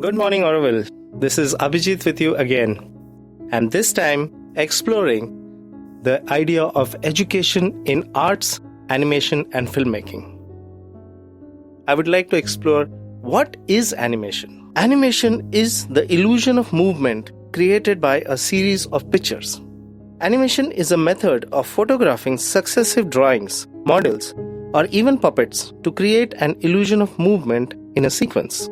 Good morning, Auroville. This is Abhijit with you again, and this time exploring the idea of education in arts, animation, and filmmaking. I would like to explore what is animation. Animation is the illusion of movement created by a series of pictures. Animation is a method of photographing successive drawings, models, or even puppets to create an illusion of movement in a sequence.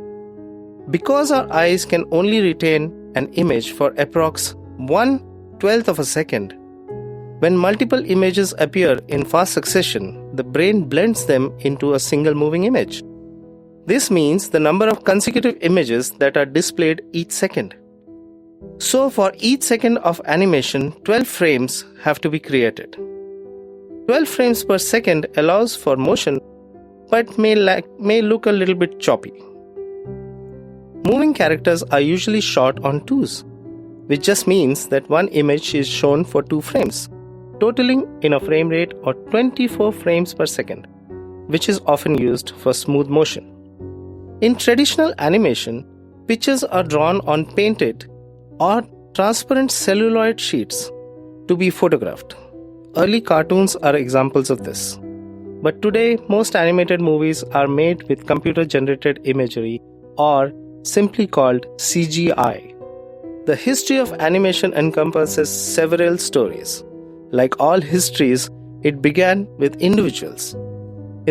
Because our eyes can only retain an image for approx 1/12 of a second, when multiple images appear in fast succession, the brain blends them into a single moving image. This means the number of consecutive images that are displayed each second. So for each second of animation, 12 frames have to be created. 12 frames per second allows for motion, but may look a little bit choppy. Moving characters are usually shot on twos, which just means that one image is shown for 2 frames, totaling in a frame rate of 24 frames per second, which is often used for smooth motion. In traditional animation, pictures are drawn on painted or transparent celluloid sheets to be photographed. Early cartoons are examples of this. But today, most animated movies are made with computer-generated imagery or simply called CGI. The history of animation encompasses several stories. Like all histories, it began with individuals.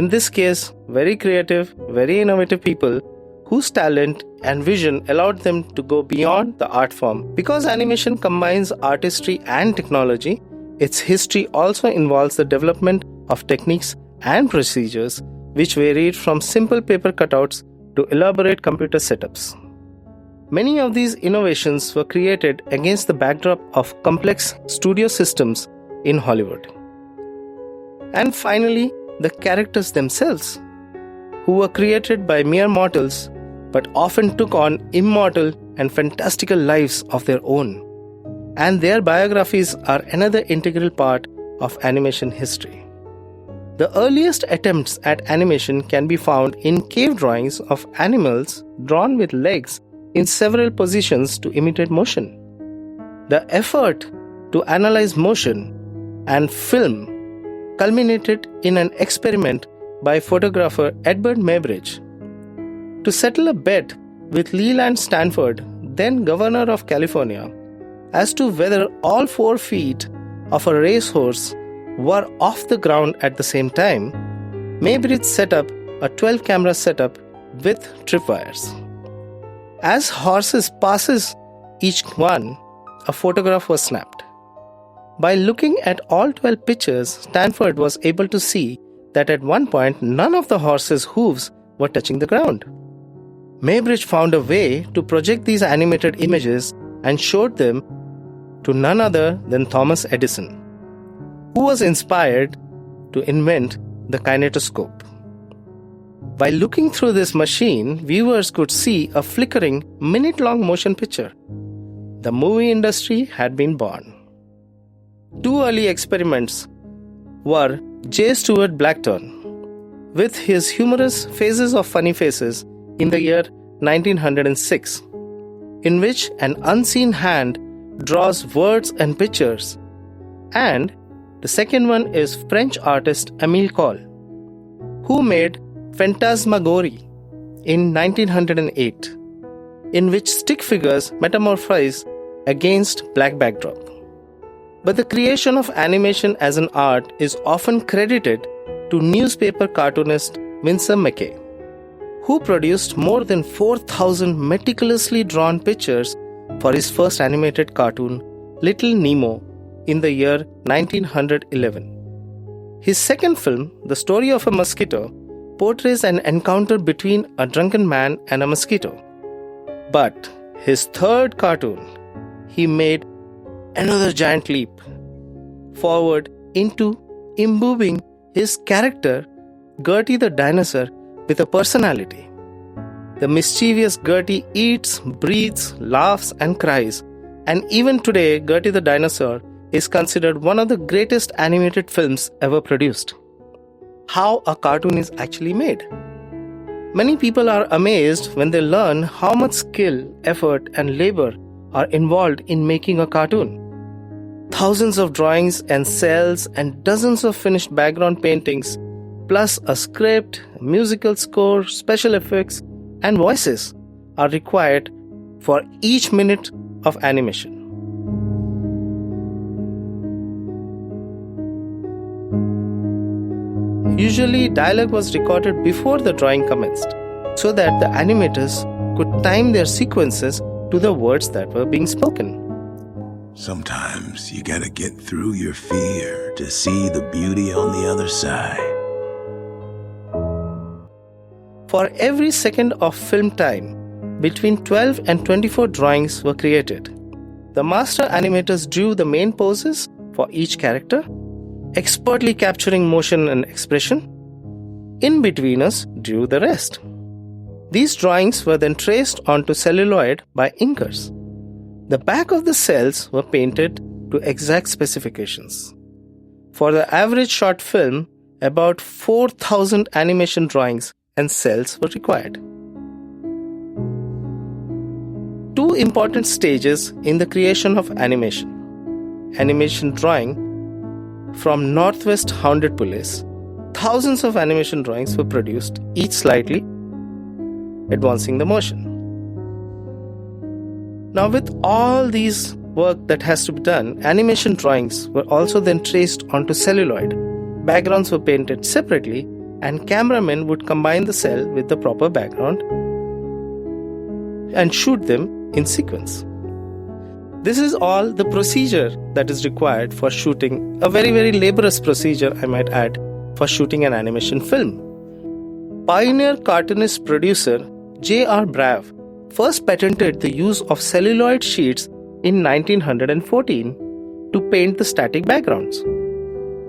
In this case, very creative, very innovative people whose talent and vision allowed them to go beyond the art form. Because animation combines artistry and technology, its history also involves the development of techniques and procedures which varied from simple paper cutouts to elaborate computer setups. Many of these innovations were created against the backdrop of complex studio systems in Hollywood. And finally, the characters themselves, who were created by mere mortals but often took on immortal and fantastical lives of their own. And their biographies are another integral part of animation history. The earliest attempts at animation can be found in cave drawings of animals drawn with legs in several positions to imitate motion. The effort to analyze motion and film culminated in an experiment by photographer Edward Muybridge to settle a bet with Leland Stanford, then governor of California, as to whether all 4 feet of a racehorse were off the ground at the same time. Muybridge set up a 12-camera setup with tripwires. As horses passes each one, a photograph was snapped. By looking at all 12 pictures, Stanford was able to see that at one point none of the horses' hooves were touching the ground. Muybridge found a way to project these animated images and showed them to none other than Thomas Edison, who was inspired to invent the kinetoscope. By looking through this machine, viewers could see a flickering, minute-long motion picture. The movie industry had been born. 2 early experiments were J. Stuart Blackburn, with his humorous Phases of Funny Faces in the year 1906, in which an unseen hand draws words and pictures, and the second one is French artist Émile Cohl, who made Phantasmagorie in 1908, in which stick figures metamorphose against black backdrop. But the creation of animation as an art is often credited to newspaper cartoonist Winsor McCay, who produced more than 4,000 meticulously drawn pictures for his first animated cartoon, Little Nemo, in the year 1911. His second film, The Story of a Mosquito, portrays an encounter between a drunken man and a mosquito. But his third cartoon, he made another giant leap forward into imbibing his character, Gertie the dinosaur, with a personality. The mischievous Gertie eats, breathes, laughs, and cries, and even today, Gertie the dinosaur is considered one of the greatest animated films ever produced. How a cartoon is actually made. Many people are amazed when they learn how much skill, effort, and labor are involved in making a cartoon. Thousands of drawings and cells and dozens of finished background paintings, plus a script, musical score, special effects, and voices are required for each minute of animation. Usually, dialogue was recorded before the drawing commenced, so that the animators could time their sequences to the words that were being spoken. Sometimes you gotta get through your fear to see the beauty on the other side. For every second of film time, between 12 and 24 drawings were created. The master animators drew the main poses for each character, expertly capturing motion and expression. In-betweeners drew the rest. These drawings were then traced onto celluloid by inkers. The back of the cells were painted to exact specifications. For the average short film, about 4,000 animation drawings and cells were required. Two important stages in the creation of animation. Animation drawing. From Northwest Hounded Police, thousands of animation drawings were produced, each slightly advancing the motion. Now, with all these work that has to be done, animation drawings were also then traced onto celluloid. Backgrounds were painted separately, and cameramen would combine the cell with the proper background and shoot them in sequence. This is all the procedure that is required for shooting, a very, very laborious procedure, I might add, for shooting an animation film. Pioneer cartoonist producer J.R. Brav first patented the use of celluloid sheets in 1914 to paint the static backgrounds.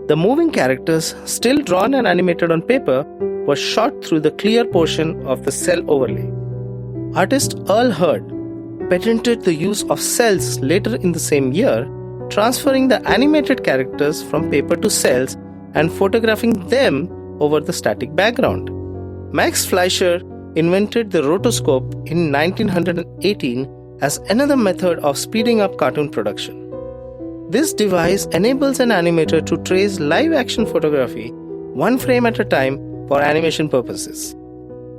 The moving characters, still drawn and animated on paper, were shot through the clear portion of the cell overlay. Artist Earl Hurd patented the use of cells later in the same year, transferring the animated characters from paper to cells and photographing them over the static background. Max Fleischer invented the rotoscope in 1918 as another method of speeding up cartoon production. This device enables an animator to trace live-action photography one frame at a time for animation purposes.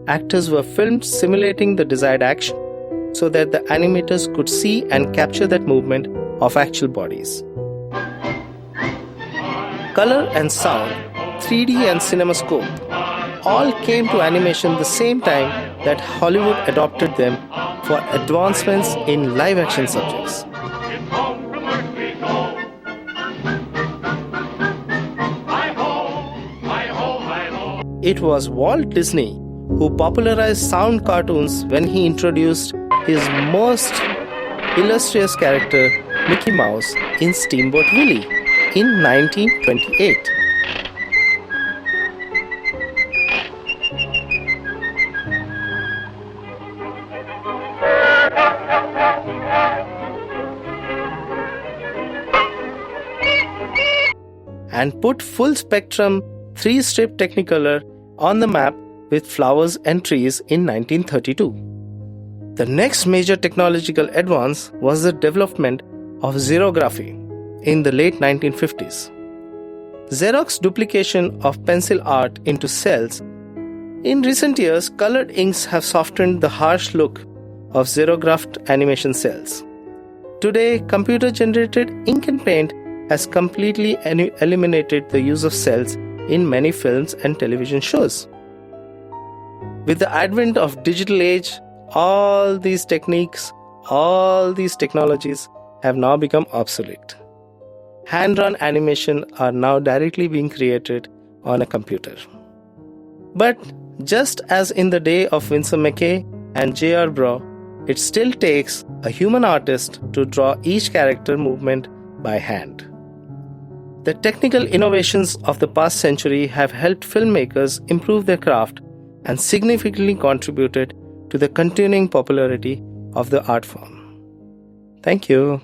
Actors were filmed simulating the desired action, so that the animators could see and capture that movement of actual bodies. Color and sound, 3D and CinemaScope, all came to animation the same time that Hollywood adopted them for advancements in live-action subjects. It was Walt Disney who popularized sound cartoons when he introduced his most illustrious character, Mickey Mouse, in Steamboat Willie in 1928. And put full spectrum 3-strip Technicolor on the map with flowers and trees in 1932. The next major technological advance was the development of xerography in the late 1950s. Xerox duplication of pencil art into cells. In recent years, colored inks have softened the harsh look of xerographed animation cells. Today, computer-generated ink and paint has completely eliminated the use of cells in many films and television shows. With the advent of digital age, all these techniques, all these technologies have now become obsolete. Hand-drawn animation are now directly being created on a computer. But just as in the day of Winsor McCay and J.R. Brav, it still takes a human artist to draw each character movement by hand. The technical innovations of the past century have helped filmmakers improve their craft and significantly contributed to the continuing popularity of the art form. Thank you.